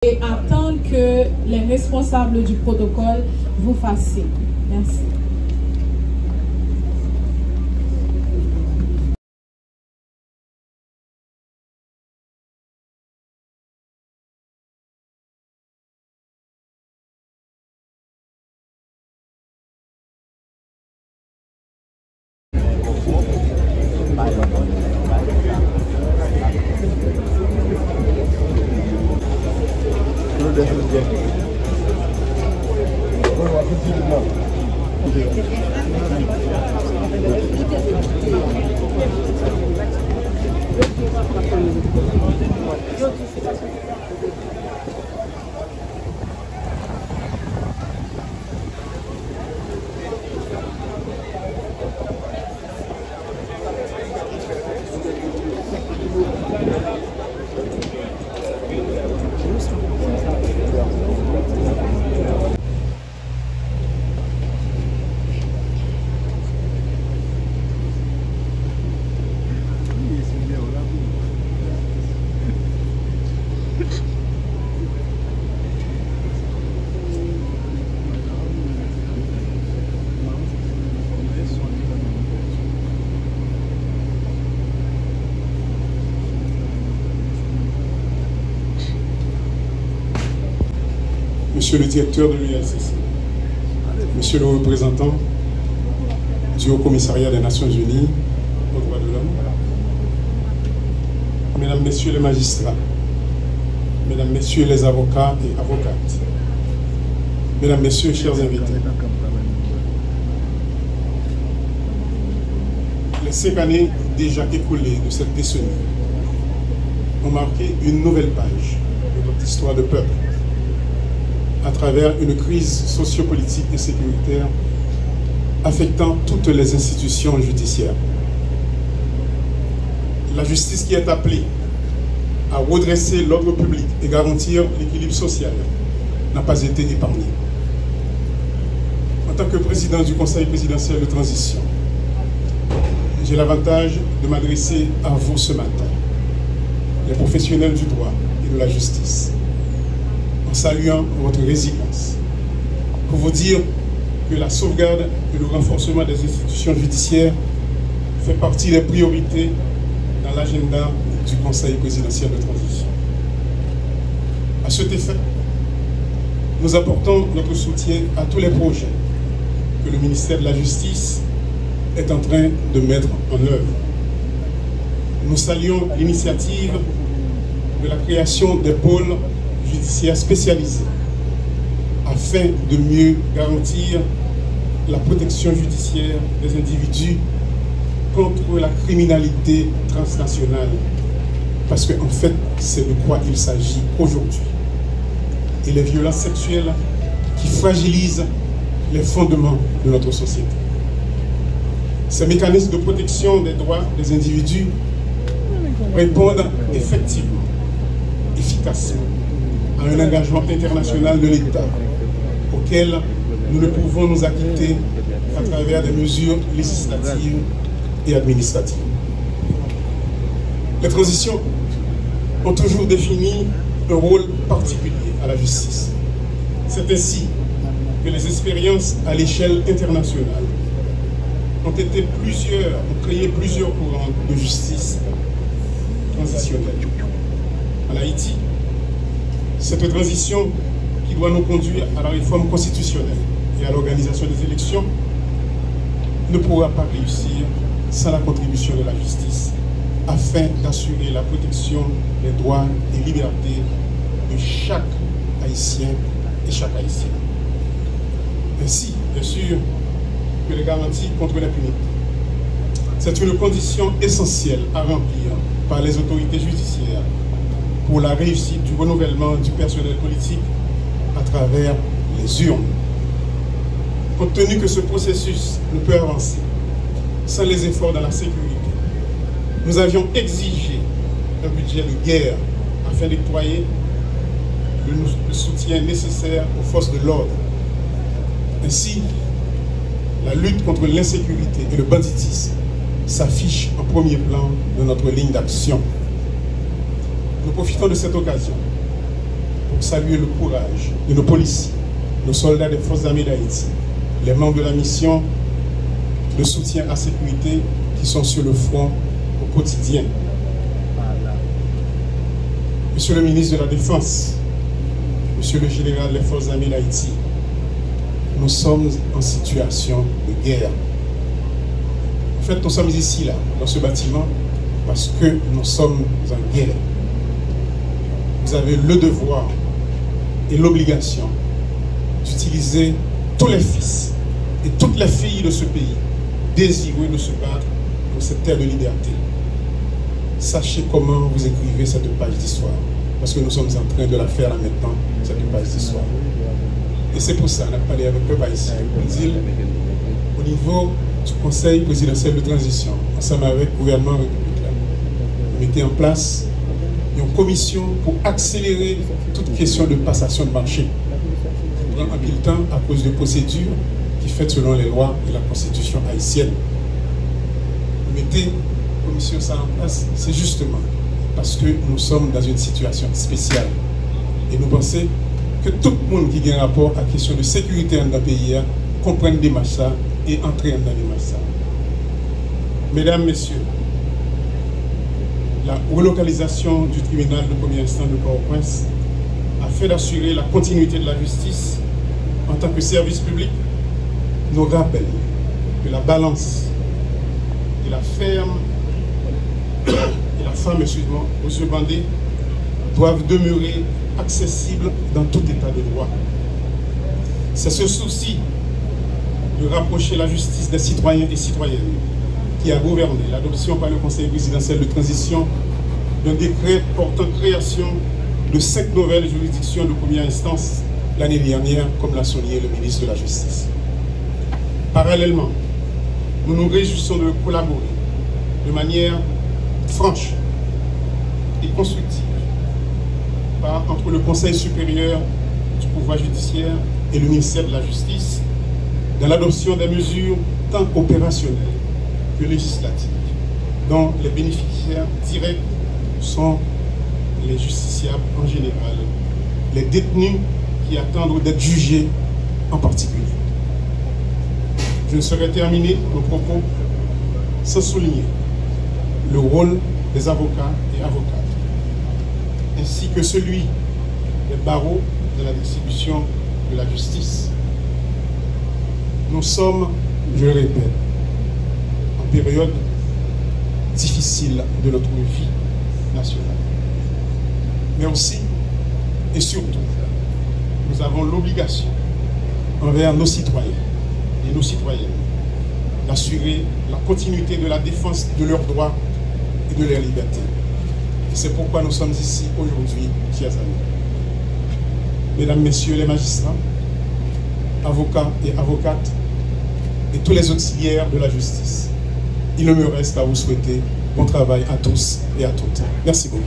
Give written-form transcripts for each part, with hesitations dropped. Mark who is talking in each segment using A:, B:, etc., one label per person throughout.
A: et attendre que les responsables du protocole vous fassent signe. Merci.
B: Monsieur le directeur de l'UNCC, Monsieur le représentant du Haut Commissariat des Nations Unies aux droits de l'homme, Mesdames, Messieurs les magistrats, Mesdames, Messieurs les avocats et avocates, Mesdames, Messieurs, chers invités, les 5 années déjà écoulées de cette décennie ont marqué une nouvelle page de notre histoire de peuple, à travers une crise sociopolitique et sécuritaire affectant toutes les institutions judiciaires. La justice qui est appelée à redresser l'ordre public et garantir l'équilibre social n'a pas été épargnée. En tant que président du Conseil présidentiel de transition, j'ai l'avantage de m'adresser à vous ce matin, les professionnels du droit et de la justice, en saluant votre résilience, pour vous dire que la sauvegarde et le renforcement des institutions judiciaires fait partie des priorités dans l'agenda du Conseil présidentiel de transition. À cet effet, nous apportons notre soutien à tous les projets que le ministère de la Justice est en train de mettre en œuvre. Nous saluons l'initiative de la création des pôles judiciaires spécialisés afin de mieux garantir la protection judiciaire des individus contre la criminalité transnationale, parce qu'en fait, c'est de quoi il s'agit aujourd'hui. Et les violences sexuelles qui fragilisent les fondements de notre société. Ces mécanismes de protection des droits des individus répondent effectivement, efficacement à un engagement international de l'État auquel nous ne pouvons nous acquitter à travers des mesures législatives et administratives. Les transitions ont toujours défini un rôle particulier à la justice. C'est ainsi que les expériences à l'échelle internationale ont créé plusieurs courants de justice transitionnelle. En Haïti, cette transition qui doit nous conduire à la réforme constitutionnelle et à l'organisation des élections ne pourra pas réussir sans la contribution de la justice, afin d'assurer la protection des droits et libertés de chaque Haïtien et chaque Haïtienne. Ainsi, bien sûr, que les garanties contre l'impunité. C'est une condition essentielle à remplir par les autorités judiciaires pour la réussite du renouvellement du personnel politique à travers les urnes. Compte tenu que ce processus ne peut avancer sans les efforts dans la sécurité, nous avions exigé un budget de guerre afin d'octroyer le soutien nécessaire aux forces de l'ordre. Ainsi, la lutte contre l'insécurité et le banditisme s'affiche en premier plan de notre ligne d'action. Nous profitons de cette occasion pour saluer le courage de nos policiers, nos soldats des forces armées d'Haïti, les membres de la mission de soutien à la sécurité qui sont sur le front au quotidien. Monsieur le ministre de la Défense, Monsieur le général des forces armées d'Haïti, nous sommes en situation de guerre. En fait, nous sommes ici, là, dans ce bâtiment, parce que nous sommes en guerre. Vous avez le devoir et l'obligation d'utiliser tous les fils et toutes les filles de ce pays désireux de se battre pour cette terre de liberté. Sachez comment vous écrivez cette page d'histoire, parce que nous sommes en train de la faire là maintenant, cette page d'histoire. Et c'est pour ça qu'on a parlé avec le peuple haïtien. Au niveau du Conseil présidentiel de transition, ensemble avec le gouvernement républicain, on mettait en place une commission pour accélérer toute question de passation de marché. On prend un peu de temps à cause de procédures qui sont faites selon les lois et la constitution haïtienne. Mettez la commission ça en place, c'est justement parce que nous sommes dans une situation spéciale. Et nous pensons que tout le monde qui a un rapport à la question de sécurité dans le pays comprenne des machins et entre dans les machins. Mesdames, Messieurs, la relocalisation du tribunal de premier instant de Port-au-Prince a fait d'assurer la continuité de la justice en tant que service public, nous rappelle que la balance et la femme, excuse-moi, M. Bandé, doivent demeurer accessibles dans tout état de droit. C'est ce souci de rapprocher la justice des citoyens et citoyennes qui a gouverné l'adoption par le Conseil présidentiel de transition d'un décret portant création de 5 nouvelles juridictions de première instance l'année dernière, comme l'a souligné le ministre de la Justice. Parallèlement, nous nous réjouissons de collaborer de manière franche et constructive entre le Conseil supérieur du pouvoir judiciaire et le ministère de la Justice dans l'adoption des mesures tant opérationnelles que législatives, dont les bénéficiaires directs sont les justiciables en général, les détenus qui attendent d'être jugés en particulier. Je ne saurais terminer nos propos sans souligner le rôle des avocats et avocates, ainsi que celui des barreaux de la distribution de la justice. Nous sommes, je le répète, en période difficile de notre vie nationale. Mais aussi, et surtout, nous avons l'obligation envers nos citoyens et nos citoyennes d'assurer la continuité de la défense de leurs droits et de leurs libertés. Et c'est pourquoi nous sommes ici aujourd'hui, chers amis. Mesdames, Messieurs les magistrats, avocats et avocates, et tous les auxiliaires de la justice, il ne me reste qu'à vous souhaiter bon travail à tous et à toutes. Merci beaucoup.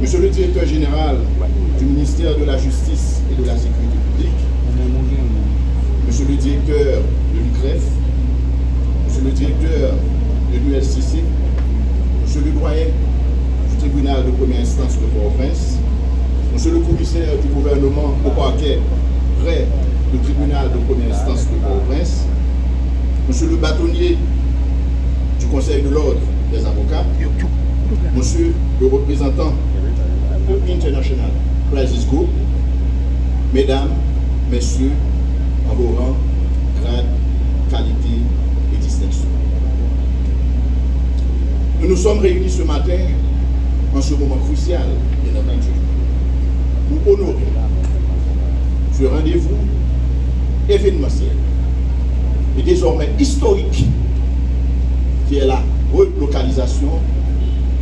C: Monsieur le directeur général du ministère de la Justice et de la Sécurité publique, Monsieur le directeur de l'UCREF, Monsieur le directeur de l'ULCC, Monsieur le doyen du tribunal de première instance de Port-au-Prince, Monsieur le commissaire du gouvernement au parquet près du tribunal de première instance de Port-au-Prince, Monsieur le bâtonnier du Conseil de l'ordre des avocats, Monsieur le représentant de International Crisis Group, Mesdames, Messieurs, en vos rangs, grades, qualité et distinction. Nous nous sommes réunis ce matin en ce moment crucial, bien entendu, pour honorer ce rendez-vous événementiel et désormais historique qui est la relocalisation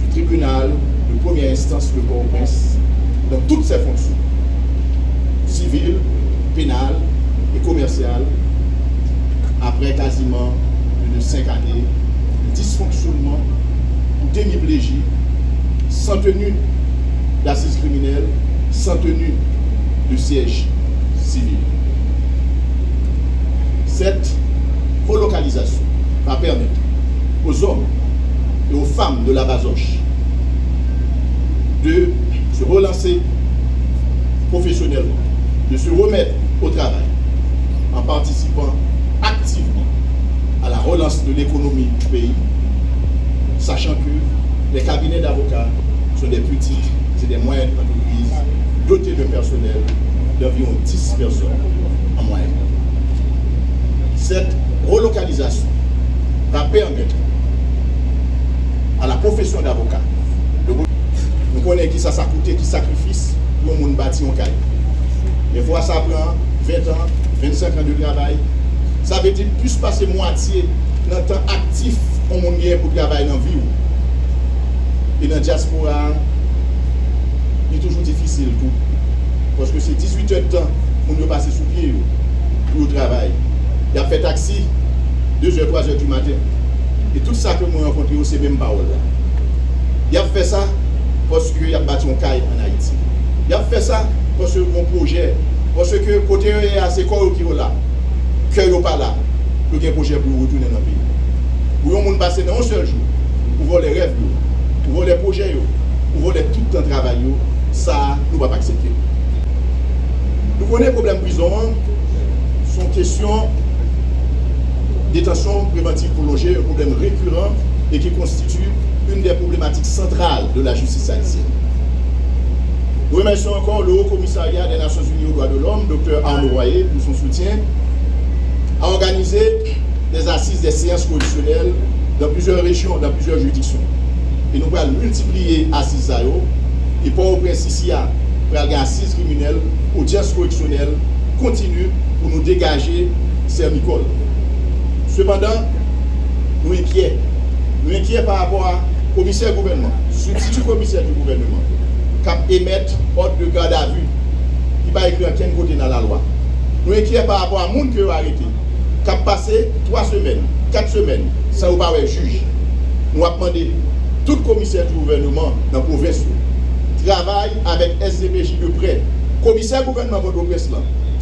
C: du tribunal de première instance de Port-au-Prince dans toutes ses fonctions, civiles, pénales et commerciales, après quasiment plus de 5 années de dysfonctionnement ou d'hémiplégie, sans tenue d'assises criminelles, sans tenue de siège civil. Cette relocalisation va permettre aux hommes et aux femmes de la Bazoche relancer professionnellement, de se remettre au travail en participant activement à la relance de l'économie du pays, sachant que les cabinets d'avocats sont des petites et des moyennes entreprises dotées de personnel d'environ 10 personnes en moyenne. Cette relocalisation va permettre à la profession d'avocat de... Nous connaissons qui ça coûte, qui sacrifice pour le monde bâti en caille. Des fois ça prend 20 ans, 25 ans de travail. Ça veut dire plus passer moitié dans le temps actif au monde pour travailler dans la vie. Et dans la diaspora, il est toujours difficile tout. Parce que c'est 18 heures de temps pour nous passer sous pied pour le travail. Il a fait taxi 2h, 3h du matin. Et tout ça que nous rencontrons, c'est même parole là. Il a fait ça parce qu'il a bâti un caille en Haïti. Il a fait ça parce que mon projet, parce que côté est assez corps qui est là, cœur n'est pas là, pour qu'il y ait un projet pour retourner dans le pays. Pour que nous passer dans un seul jour, pour voir les rêves, pour voir les projets, pour voir tout le travail, ça, nous ne pouvons pas accepter. Nous connaissons les problèmes de prison, sont questions détention préventive prolongée, un problème récurrent et qui constitue une des problématiques centrales de la justice haïtienne. Nous remercions encore le Haut Commissariat des Nations Unies aux droits de l'homme, Dr Arnaud Royer, pour son soutien, à organiser des assises des séances correctionnelles dans plusieurs régions, dans plusieurs juridictions. Et nous allons multiplier assises à eux, et pour au prince ici, pour aller assises criminelles, audience correctionnelle continue pour nous dégager ces micoles. Cependant, nous inquiets. Nous inquiets par rapport au commissaire gouvernement, substitut commissaire du gouvernement, qui émettre ordre de garde à vue, qui va écrire à quel côté dans la loi. Nous inquiets par rapport à monde qui a arrêté, qui a passé 3 semaines, 4 semaines, sans pas avoir juge. Nous avons demandé tout commissaire du gouvernement dans la province travaille avec SCPJ de près. Commissaire gouvernement de presse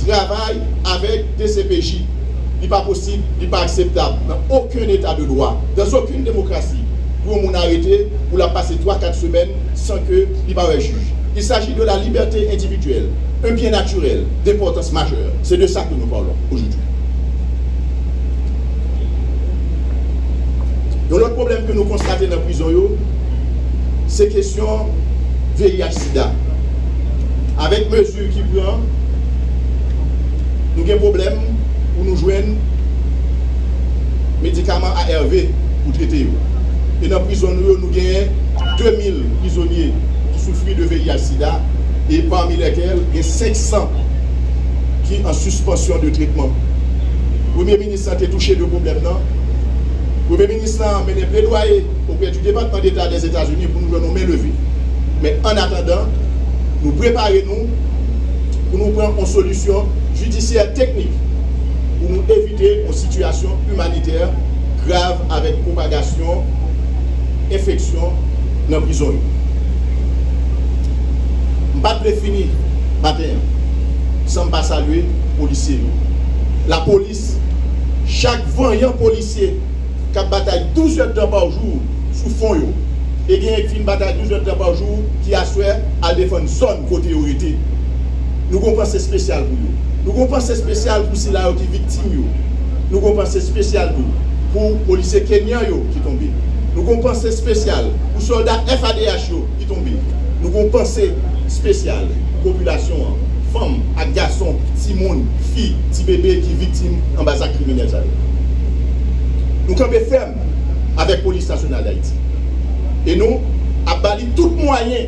C: travaille avec DCPJ. Il n'est pas possible, il n'est pas acceptable dans aucun état de droit, dans aucune démocratie, pour mon arrêter, pour la passer 3-4 semaines sans que il n'y ait pas de juge. Il s'agit de la liberté individuelle, un bien naturel d'importance majeure. C'est de ça que nous parlons aujourd'hui. Donc l'autre problème que nous constatons dans la prison, c'est la question VIH-Sida. Avec mesure qui prend, nous avons un problème pour nous joindre médicaments ARV pour traiter. Et dans la prison, nous avons 2000 prisonniers qui souffrent de VIH-Sida et parmi lesquels il y a 500 qui sont en suspension de traitement. Le Premier ministre a été touché de problème. Le Premier ministre a mené plaidoyer auprès du département d'État des États-Unis pour nous donner main levée. Mais en attendant, nous préparons pour nous prendre une solution judiciaire technique pour nous éviter une situation humanitaire grave avec propagation, infection dans la prison. Je ne vais pas finir matin sans pas saluer les policiers. La police, chaque vaillant policier qui a bataille 12 heures de temps par jour sous fond, et qui a une bataille 12 heures de temps par jour qui a souhaité à défendre une zone côté autorité. Nous avons pensé spécial pour eux. Nous avons pensé spécial pour ceux qui sont victimes. Nous avons pensé spécial pour les policiers kenyans qui tombent. Nous avons pensé spécial pour les soldats FADH qui tombent. Nous avons pensé spécial pour la population, femmes, garçons, petits monde, filles, petits bébés qui sont victimes en bas criminel. Nous sommes fermes avec la police nationale d'Haïti. Et nous avons bali tout moyen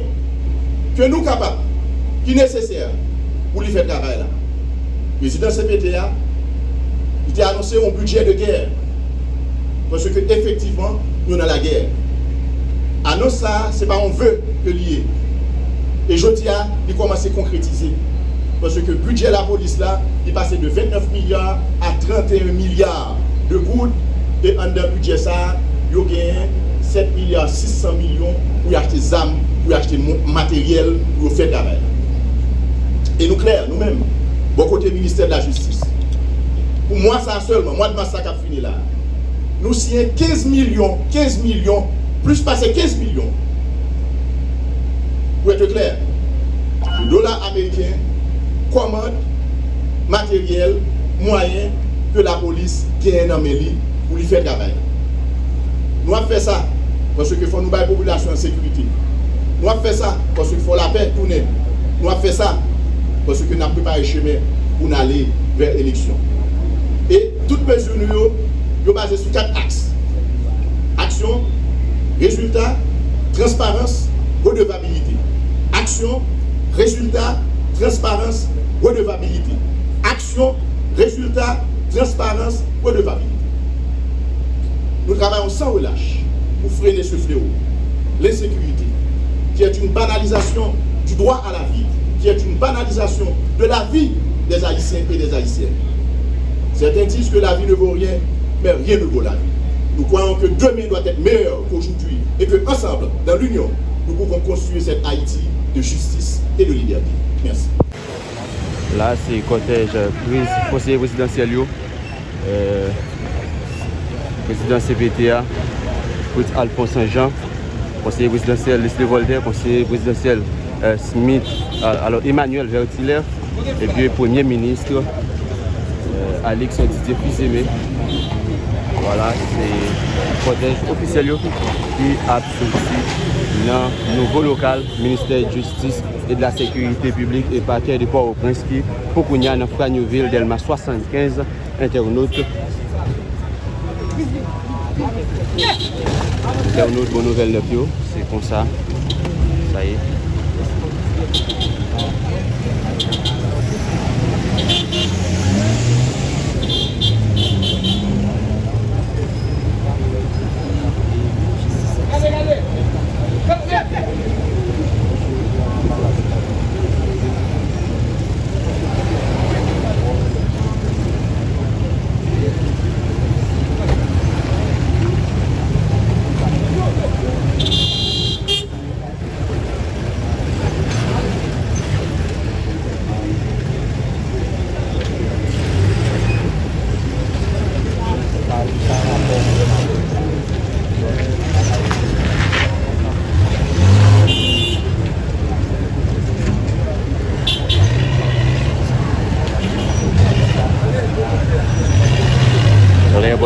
C: que nous sommes capables, qui est nécessaire pour lui faire travail là. Le président CPTA, il a annoncé un budget de guerre. Parce que effectivement, nous sommes dans la guerre. Annonce ça, ce n'est pas un vœu que lié. Et je dis, il commence à concrétiser. Parce que le budget de la police là, il passe de 29 milliards à 31 milliards de gouttes. Et en le budget ça, il y a 7 milliards 600 millions pour acheter des armes, pour acheter matériel, pour faire travail. Et nous, clair, nous-mêmes, bon côté ministère de la Justice, pour moi, ça seulement, moi de ma sac a fini là, nous signons 15 millions, plus passer 15 millions. Pour être clair, Le dollar américain commande matériel, moyen que la police gagne dans Méli pour lui faire travail. Nous avons fait ça parce qu'il faut nous battre la population en sécurité. Nous avons fait ça parce qu'il faut la paix tourner. Nous avons fait ça parce que nous avons préparé le chemin pour aller vers l'élection. Et toutes mesures nous basées sur 4 axes. Action, résultat, transparence, redevabilité. Action, résultat, transparence, redevabilité. Action, résultat, transparence, redevabilité. Nous travaillons sans relâche pour freiner ce fléau. L'insécurité, qui est une banalisation du droit à la vie, qui est une banalisation de la vie des Haïtiens et des Haïtiennes. Certains disent que la vie ne vaut rien, mais rien ne vaut la vie. Nous croyons que demain doit être meilleur qu'aujourd'hui et que ensemble, dans l'union, nous pouvons construire cette Haïti de justice et de liberté. Merci.
D: Là, c'est le cortège conseiller présidentiel, président CPTA, Alphonse Saint-Jean, conseiller présidentiel Leslie Voltaire, conseiller présidentiel Smith, alors Emmanuel Vertiller, et puis le Premier ministre Alex Didier Fils-Aimé. Voilà, c'est le cortège officiel qui a sorti dans le nouveau local, ministère de Justice et de la Sécurité publique et parquet de Port-au-Prince qui, pour qu'on y a dans Fragnoville, Delma 75, internautes. Internautes, bonne nouvelle, c'est comme ça. Ça y est.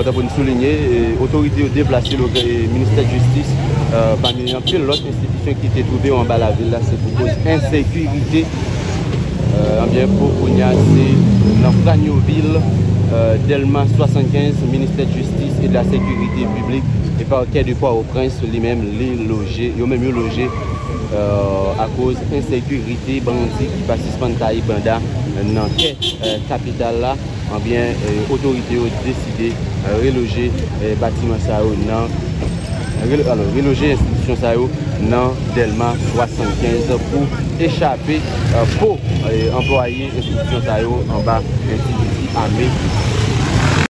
D: Pour nous souligner, l'autorité a déplacé le ministère de Justice parmi l'autre institution qui était trouvée en bas de la ville, c'est pour cause d'insécurité. Bien pour qu'on y a dans Fragnoville, Delma 75, ministère de Justice et de la Sécurité publique et parquet de Port-au-Prince, lui-même les logés, ils ont même logé à cause d'insécurité, bandits qui participent à Taï Banda dans la capitale là. Bien, l'autorité a décidé de reloger le bâtiment reloger l'institution dans Delma 75 pour échapper pour employer l'institution en bas d'institution armée.